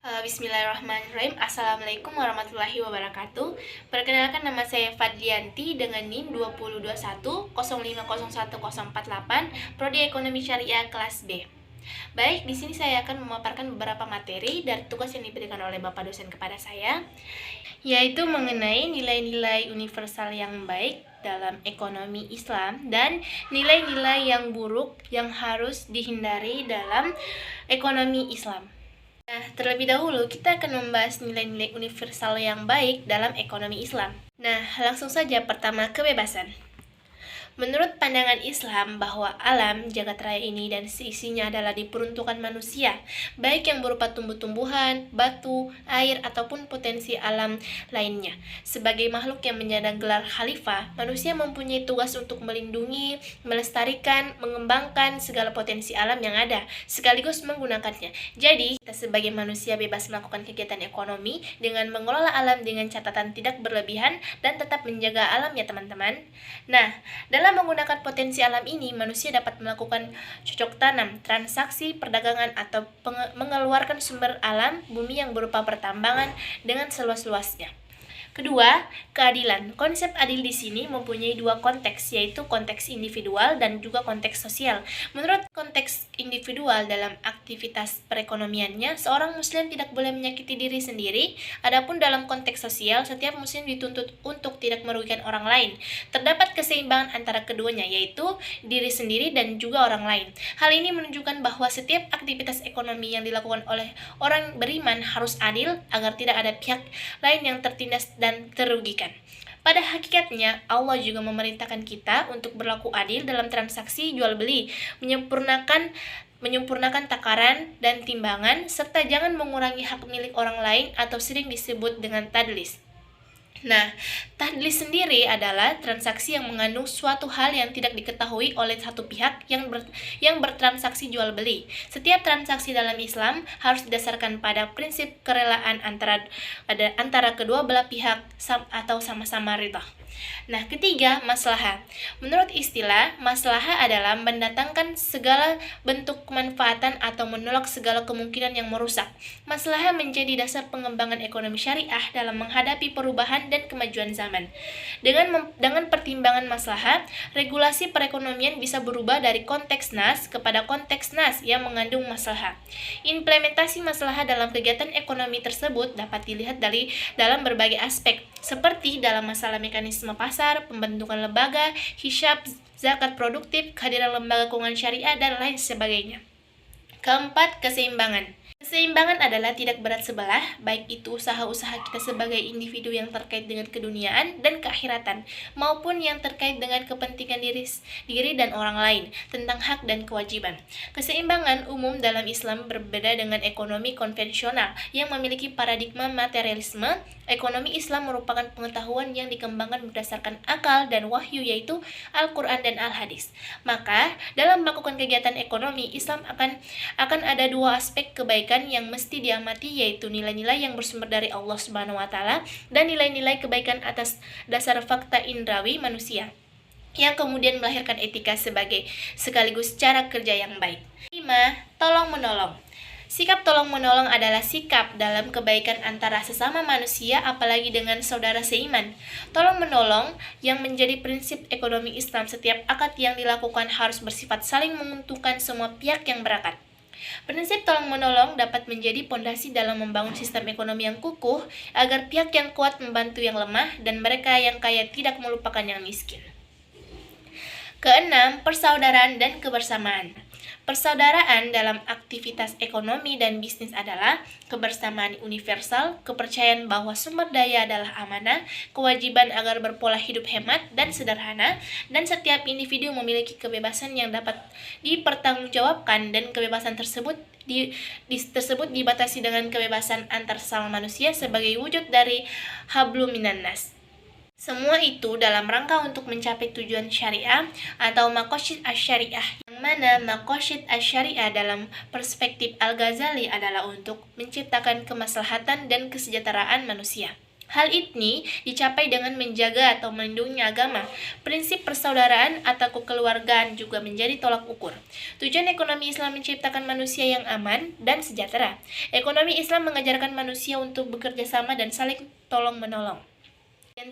Bismillahirrahmanirrahim. Assalamualaikum warahmatullahi wabarakatuh. Perkenalkan, nama saya Fadlianti dengan NIM 2021 Prodi Ekonomi Syariah kelas B. Baik, di sini saya akan memaparkan beberapa materi dari tugas yang diberikan oleh Bapak dosen kepada saya, yaitu mengenai nilai-nilai universal yang baik dalam ekonomi Islam dan nilai-nilai yang buruk yang harus dihindari dalam ekonomi Islam. Nah, terlebih dahulu kita akan membahas nilai-nilai universal yang baik dalam ekonomi Islam. Nah, langsung saja. Pertama, kebebasan. Menurut pandangan Islam bahwa alam jagat raya ini dan seisinya adalah diperuntukkan manusia, baik yang berupa tumbuh-tumbuhan, batu, air, ataupun potensi alam lainnya. Sebagai makhluk yang menyandang gelar khalifah, manusia mempunyai tugas untuk melindungi, melestarikan, mengembangkan segala potensi alam yang ada, sekaligus menggunakannya. Jadi, kita sebagai manusia bebas melakukan kegiatan ekonomi dengan mengelola alam dengan catatan tidak berlebihan dan tetap menjaga alam, ya teman-teman. Nah, dalam menggunakan potensi alam ini, manusia dapat melakukan cocok tanam, transaksi, perdagangan, atau mengeluarkan sumber alam bumi yang berupa pertambangan dengan seluas-luasnya. Kedua, keadilan. Konsep adil di sini mempunyai dua konteks, yaitu konteks individual dan juga konteks sosial. Menurut konteks individual, dalam aktivitas perekonomiannya, seorang muslim tidak boleh menyakiti diri sendiri. Adapun dalam konteks sosial, setiap muslim dituntut untuk tidak merugikan orang lain. Terdapat keseimbangan antara keduanya, yaitu diri sendiri dan juga orang lain. Hal ini menunjukkan bahwa setiap aktivitas ekonomi yang dilakukan oleh orang beriman harus adil agar tidak ada pihak lain yang tertindas dan terugikan. Pada hakikatnya, Allah juga memerintahkan kita untuk berlaku adil dalam transaksi jual beli, menyempurnakan takaran dan timbangan, serta jangan mengurangi hak milik orang lain atau sering disebut dengan tadlis. Nah, tadlis sendiri adalah transaksi yang mengandung suatu hal yang tidak diketahui oleh satu pihak yang bertransaksi jual beli. Setiap transaksi dalam Islam harus didasarkan pada prinsip kerelaan antara kedua belah pihak atau sama-sama ridha. Nah, ketiga, maslahah. Menurut istilah, maslahah adalah mendatangkan segala bentuk kemanfaatan atau menolak segala kemungkinan yang merusak. Maslahah menjadi dasar pengembangan ekonomi syariah dalam menghadapi perubahan dan kemajuan zaman. Dengan pertimbangan maslahah, regulasi perekonomian bisa berubah dari konteks nas kepada konteks nas yang mengandung maslahah. Implementasi maslahah dalam kegiatan ekonomi tersebut dapat dilihat dalam berbagai aspek, seperti dalam masalah mekanisme pasar, pembentukan lembaga, hisab, zakat produktif, kehadiran lembaga keuangan syariah, dan lain sebagainya. Keempat, keseimbangan. Keseimbangan adalah tidak berat sebelah, baik itu usaha-usaha kita sebagai individu yang terkait dengan keduniaan dan keakhiratan, maupun yang terkait dengan kepentingan diri dan orang lain, tentang hak dan kewajiban. Keseimbangan umum dalam Islam berbeda dengan ekonomi konvensional yang memiliki paradigma materialisme. Ekonomi Islam merupakan pengetahuan yang dikembangkan berdasarkan akal dan wahyu, yaitu Al-Quran dan Al-Hadis. Maka, dalam melakukan kegiatan ekonomi, Islam akan ada dua aspek kebaikan yang mesti diamati, yaitu nilai-nilai yang bersumber dari Allah Subhanahu wa taala dan nilai-nilai kebaikan atas dasar fakta indrawi manusia, yang kemudian melahirkan etika sekaligus cara kerja yang baik. 5. Tolong-menolong. Sikap tolong-menolong adalah sikap dalam kebaikan antara sesama manusia, apalagi dengan saudara seiman. Tolong-menolong yang menjadi prinsip ekonomi Islam. Setiap akad yang dilakukan harus bersifat saling menguntungkan semua pihak yang berakat. Prinsip tolong-menolong dapat menjadi pondasi dalam membangun sistem ekonomi yang kukuh, agar pihak yang kuat membantu yang lemah dan mereka yang kaya tidak melupakan yang miskin. Keenam, persaudaraan dan kebersamaan. Persaudaraan dalam aktivitas ekonomi dan bisnis adalah kebersamaan universal, kepercayaan bahwa sumber daya adalah amanah, kewajiban agar berpola hidup hemat dan sederhana, dan setiap individu memiliki kebebasan yang dapat dipertanggungjawabkan, dan kebebasan tersebut dibatasi dengan kebebasan antar sesama manusia sebagai wujud dari hablum minan nas. Semua itu dalam rangka untuk mencapai tujuan syariah atau maqasid asy-syariah, yang mana maqasid asy-syariah dalam perspektif Al-Ghazali adalah untuk menciptakan kemaslahatan dan kesejahteraan manusia. Hal ini dicapai dengan menjaga atau melindungi agama. Prinsip persaudaraan atau kekeluargaan juga menjadi tolak ukur. Tujuan ekonomi Islam menciptakan manusia yang aman dan sejahtera. Ekonomi Islam mengajarkan manusia untuk bekerja sama dan saling tolong-menolong. Yang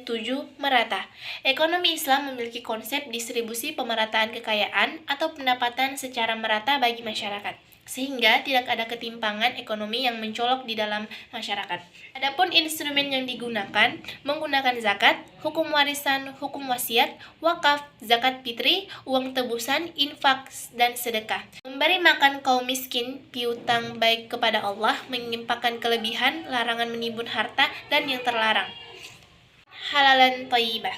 7. Merata. Ekonomi Islam memiliki konsep distribusi pemerataan kekayaan atau pendapatan secara merata bagi masyarakat, sehingga tidak ada ketimpangan ekonomi yang mencolok di dalam masyarakat. Adapun instrumen yang digunakan, menggunakan zakat, hukum warisan, hukum wasiat, wakaf, zakat fitri, uang tebusan, infak, dan sedekah. Memberi makan kaum miskin, piutang baik kepada Allah, menyimpangkan kelebihan, larangan menimbun harta, dan yang terlarang. Halalan thayyibah.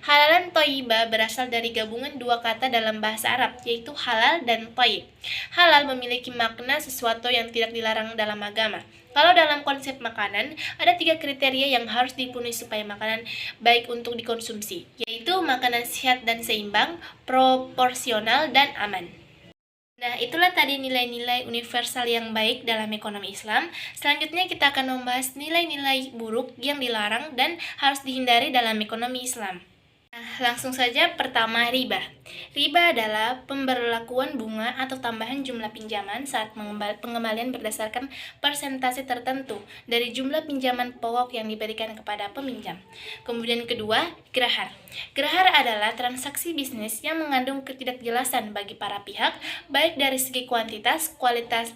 Halalan thayyibah berasal dari gabungan dua kata dalam bahasa Arab, yaitu halal dan thayyib. Halal memiliki makna sesuatu yang tidak dilarang dalam agama. Kalau dalam konsep makanan, ada 3 kriteria yang harus dipenuhi supaya makanan baik untuk dikonsumsi, yaitu makanan sehat dan seimbang, proporsional, dan aman. Nah, itulah tadi nilai-nilai universal yang baik dalam ekonomi Islam. Selanjutnya kita akan membahas nilai-nilai buruk yang dilarang dan harus dihindari dalam ekonomi Islam. Nah, langsung saja pertama, riba. Riba adalah pemberlakuan bunga atau tambahan jumlah pinjaman saat pengembalian berdasarkan persentase tertentu dari jumlah pinjaman pokok yang diberikan kepada peminjam. Kemudian kedua, gerahar. Gerahar adalah transaksi bisnis yang mengandung ketidakjelasan bagi para pihak, baik dari segi kuantitas, kualitas,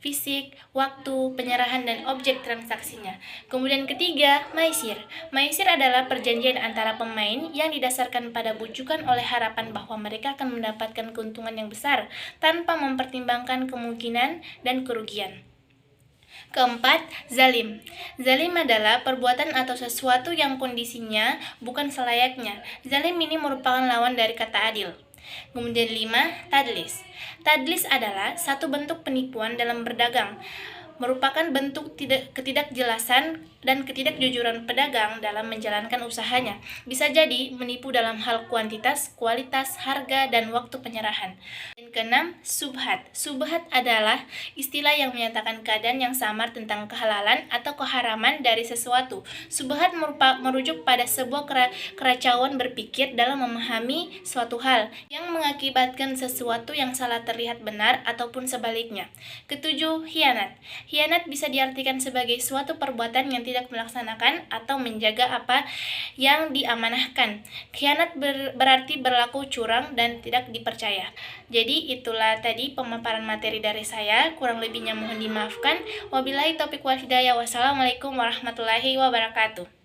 fisik, waktu, penyerahan, dan objek transaksinya. Kemudian ketiga, maisir. Maisir adalah perjanjian antara pemain yang didasarkan pada bujukan oleh harapan bahwa mereka akan mendapatkan keuntungan yang besar tanpa mempertimbangkan kemungkinan dan kerugian. Keempat, zalim. Zalim adalah perbuatan atau sesuatu yang kondisinya bukan selayaknya. Zalim ini merupakan lawan dari kata adil. Kemudian 5, tadlis. Tadlis adalah satu bentuk penipuan dalam berdagang, merupakan bentuk ketidakjelasan dan ketidakjujuran pedagang dalam menjalankan usahanya. Bisa jadi menipu dalam hal kuantitas, kualitas, harga, dan waktu penyerahan. Dan keenam, subhat. Subhat adalah istilah yang menyatakan keadaan yang samar tentang kehalalan atau keharaman dari sesuatu. Subhat merujuk pada sebuah keracauan berpikir dalam memahami suatu hal yang mengakibatkan sesuatu yang salah terlihat benar ataupun sebaliknya. Ketujuh, khianat. Khianat bisa diartikan sebagai suatu perbuatan yang tidak melaksanakan atau menjaga apa yang diamanahkan. Khianat berarti berlaku curang dan tidak dipercaya. Jadi itulah tadi pemaparan materi dari saya, kurang lebihnya mohon dimaafkan. Wabillahi taufiq wal hidayah. Wassalamualaikum warahmatullahi wabarakatuh.